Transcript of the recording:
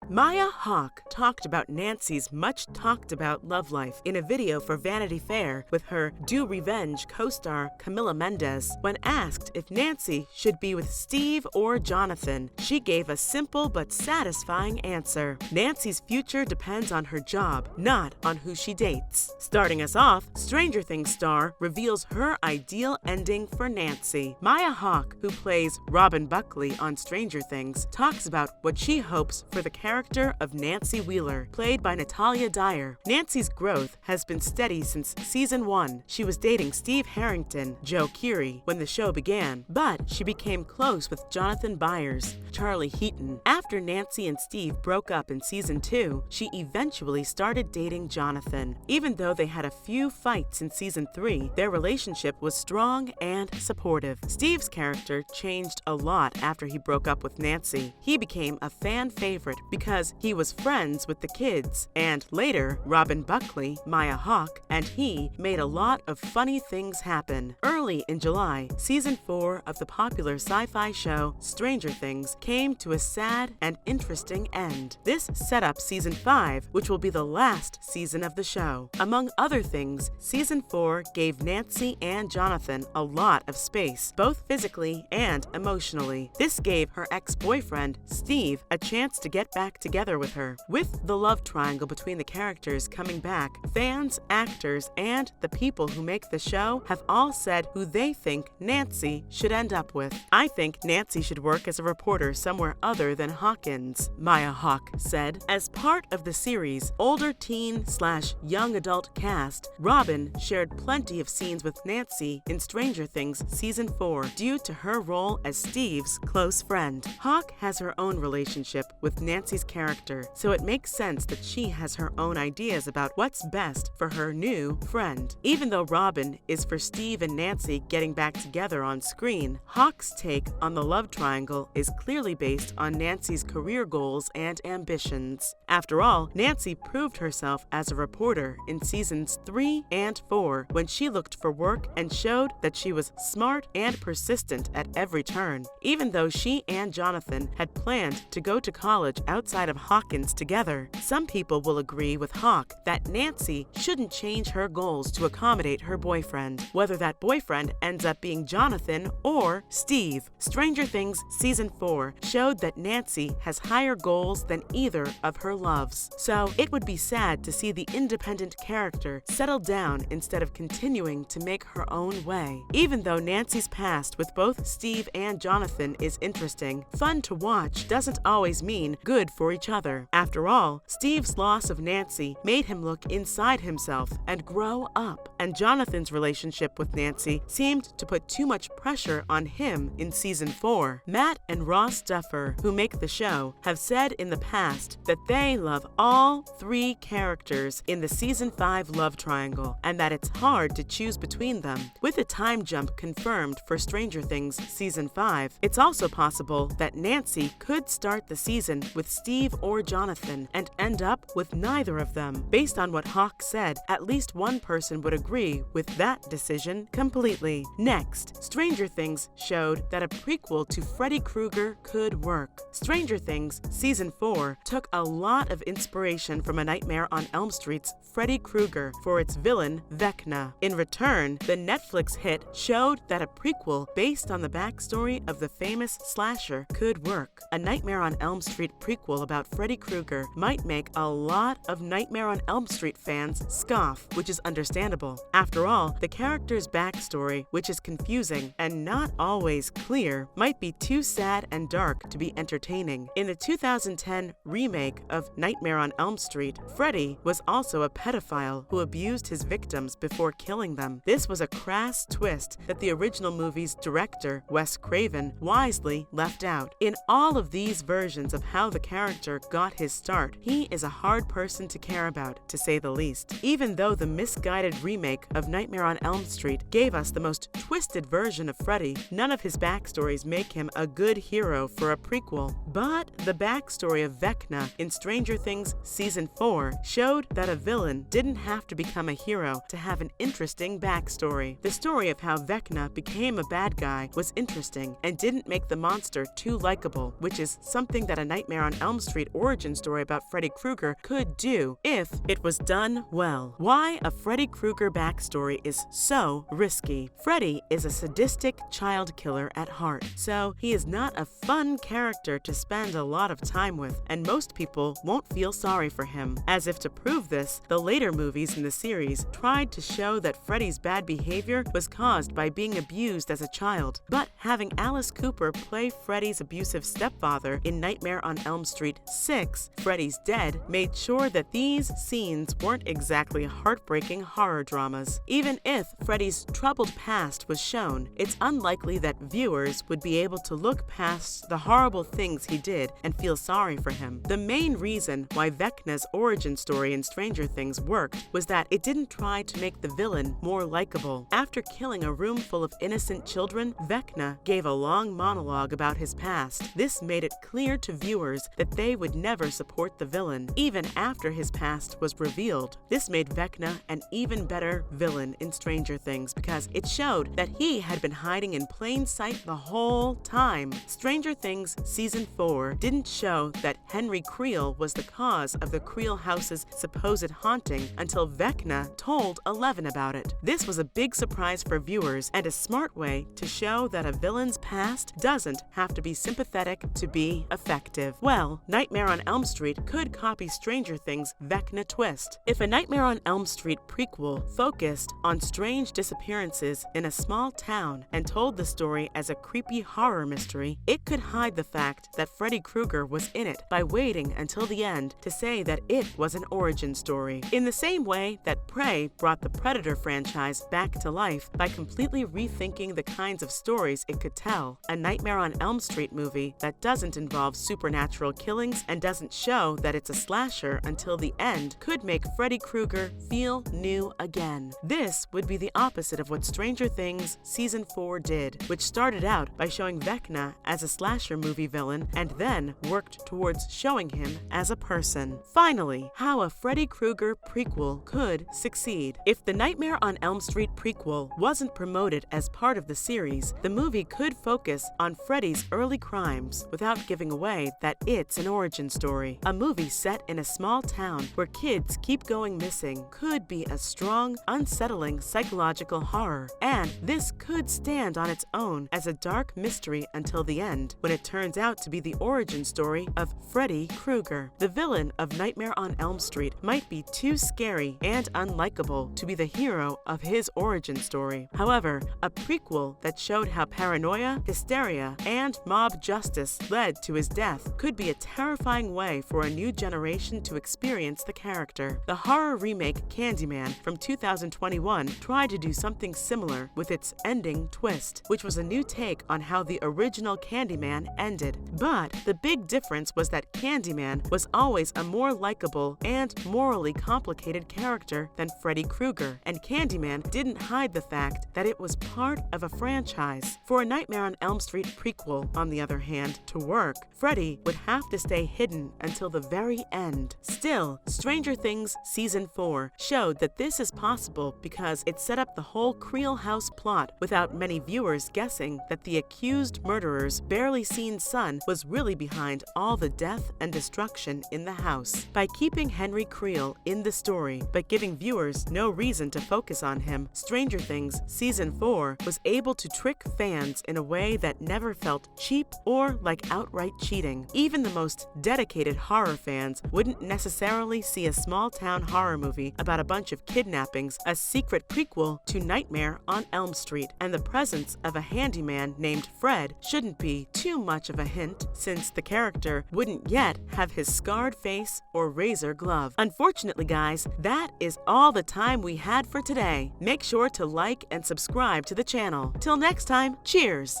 Maya Hawke talked about Nancy's much-talked-about love life in a video for Vanity Fair with her Do Revenge co-star Camila Mendes. When asked if Nancy should be with Steve or Jonathan, she gave a simple but satisfying answer. Nancy's future depends on her job, not on who she dates. Starting us off, Stranger Things star reveals her ideal ending for Nancy. Maya Hawke, who plays Robin Buckley on Stranger Things, talks about what she hopes for the character of Nancy Wheeler, played by Natalia Dyer. Nancy's growth has been steady since season 1. She was dating Steve Harrington, Joe Keery, when the show began, but she became close with Jonathan Byers, Charlie Heaton. After Nancy and Steve broke up in season 2, she eventually started dating Jonathan. Even though they had a few fights in season 3, their relationship was strong and supportive. Steve's character changed a lot after he broke up with Nancy. He became a fan favorite because he was friends with the kids, and later, Robin Buckley, Maya Hawke, and he made a lot of funny things happen. Early in July, season 4 of the popular sci-fi show Stranger Things came to a sad and interesting end. This set up season 5, which will be the last season of the show. Among other things, season 4 gave Nancy and Jonathan a lot of space, both physically and emotionally. This gave her ex-boyfriend, Steve, a chance to get back together with her. With the love triangle between the characters coming back, fans, actors, and the people who make the show have all said who they think Nancy should end up with. I think Nancy should work as a reporter somewhere other than Hawkins, Maya Hawke said. As part of the series' older teen/young adult cast, Robin shared plenty of scenes with Nancy in Stranger Things season 4 due to her role as Steve's close friend. Hawke has her own relationship with Nancy's character, so it makes sense that she has her own ideas about what's best for her new friend. Even though Robin is for Steve and Nancy getting back together on screen, Hawke's take on the love triangle is clearly based on Nancy's career goals and ambitions. After all, Nancy proved herself as a reporter in seasons 3 and 4 when she looked for work and showed that she was smart and persistent at every turn. Even though she and Jonathan had planned to go to college outside of Hawkins together, some people will agree with Hawke that Nancy shouldn't change her goals to accommodate her boyfriend, whether that boyfriend ends up being Jonathan or Steve. Stranger Things season 4 showed that Nancy has higher goals than either of her loves, so it would be sad to see the independent character settle down instead of continuing to make her own way. Even though Nancy's past with both Steve and Jonathan is interesting, fun to watch doesn't always mean good for each other. After all, Steve's loss of Nancy made him look inside himself and grow up, and Jonathan's relationship with Nancy seemed to put too much pressure on him in season 4. Matt and Ross Duffer, who make the show, have said in the past that they love all 3 characters in the season 5 love triangle, and that it's hard to choose between them. With a time jump confirmed for Stranger Things season 5, it's also possible that Nancy could start the season with Steve or Jonathan and end up with neither of them. Based on what Hawke said, at least one person would agree with that decision completely. Next, Stranger Things showed that a prequel to Freddy Krueger could work. Stranger Things season 4 took a lot of inspiration from A Nightmare on Elm Street's Freddy Krueger for its villain, Vecna. In return, the Netflix hit showed that a prequel based on the backstory of the famous slasher could work. A Nightmare on Elm Street prequel about Freddy Krueger might make a lot of Nightmare on Elm Street fans scoff, which is understandable. After all, the character's backstory, which is confusing and not always clear, might be too sad and dark to be entertaining. In the 2010 remake of Nightmare on Elm Street, Freddy was also a pedophile who abused his victims before killing them. This was a crass twist that the original movie's director, Wes Craven, wisely left out. In all of these versions of how the character got his start, he is a hard person to care about, to say the least. Even though the misguided remake remake of Nightmare on Elm Street gave us the most twisted version of Freddy, none of his backstories make him a good hero for a prequel. But the backstory of Vecna in Stranger Things Season 4 showed that a villain didn't have to become a hero to have an interesting backstory. The story of how Vecna became a bad guy was interesting and didn't make the monster too likable, which is something that a Nightmare on Elm Street origin story about Freddy Krueger could do if it was done well. Why a Freddy Krueger backstory is so risky. Freddy is a sadistic child killer at heart, so he is not a fun character to spend a lot of time with, and most people won't feel sorry for him. As if to prove this, the later movies in the series tried to show that Freddy's bad behavior was caused by being abused as a child. But having Alice Cooper play Freddy's abusive stepfather in Nightmare on Elm Street 6, Freddy's Dead, made sure that these scenes weren't exactly heartbreaking horror dramas. Even if Freddy's troubled past was shown, it's unlikely that viewers would be able to look past the horrible things he did and feel sorry for him. The main reason why Vecna's origin story in Stranger Things worked was that it didn't try to make the villain more likable. After killing a room full of innocent children, Vecna gave a long monologue about his past. This made it clear to viewers that they would never support the villain, even after his past was revealed. This made Vecna an even better villain in Stranger Things because it showed that he had been hiding in plain sight the whole time. Stranger Things Season 4 didn't show that Henry Creel was the cause of the Creel house's supposed haunting until Vecna told Eleven about it. This was a big surprise for viewers and a smart way to show that a villain's past doesn't have to be sympathetic to be effective. Well, Nightmare on Elm Street could copy Stranger Things' Vecna twist. If a Nightmare on Elm Street prequel focused on strange disappearances in a small town and told the story as a creepy horror mystery, it could hide the fact that Freddy Krueger was in it by waiting until the end to say that it was an origin story. In the same way that Prey brought the Predator franchise back to life by completely rethinking the kinds of stories it could tell, a Nightmare on Elm Street movie that doesn't involve supernatural killings and doesn't show that it's a slasher until the end could make Freddy Krueger feel new again. This would be the opposite of what Stranger Things Season 4 did, which started out by showing Vecna as a slasher movie villain and then worked towards showing him as a person. Finally, how a Freddy Krueger prequel could succeed. If the Nightmare on Elm Street prequel wasn't promoted as part of the series, the movie could focus on Freddy's early crimes without giving away that it's an origin story. A movie set in a small town where kids keep going missing could be a strong, unsettling psychological horror, and this could stand on its own as a dark mystery until the end, when it turns out to be the origin story of Freddy Krueger. The villain of Nightmare on Elm Street might be too scary and unlikable to be the hero of his origin story. However, a prequel that showed how paranoia, hysteria, and mob justice led to his death could be a terrifying way for a new generation to experience the character. The horror remake Candyman from 2021 tried to do something similar with its ending twist, which was a new take on how the original Candyman ended. But the big difference was that Candyman was always a more likable and morally complicated character than Freddy Krueger, and Candyman didn't hide the fact that it was part of a franchise. For a Nightmare on Elm Street prequel, on the other hand, to work, Freddy would have to stay hidden until the very end. Still, Stranger Things Season 4 showed that this is possible because it set up the whole Creel house plot without many viewers guessing that the accused murderer's barely seen son was really behind all the death and destruction in the house. By keeping Henry Creel in the story but giving viewers no reason to focus on him, Stranger Things Season 4 was able to trick fans in a way that never felt cheap or like outright cheating. Even the most dedicated horror fans wouldn't necessarily see a small-town horror movie about a bunch of kidnappings, a secret prequel to Nightmare on Elm Street, and the presence of a handyman named Fred shouldn't be too much of a hint, since the character wouldn't yet have his scarred face or razor glove. Unfortunately, guys, that is all the time we had for today. Make sure to like and subscribe to the channel. Till next time, cheers!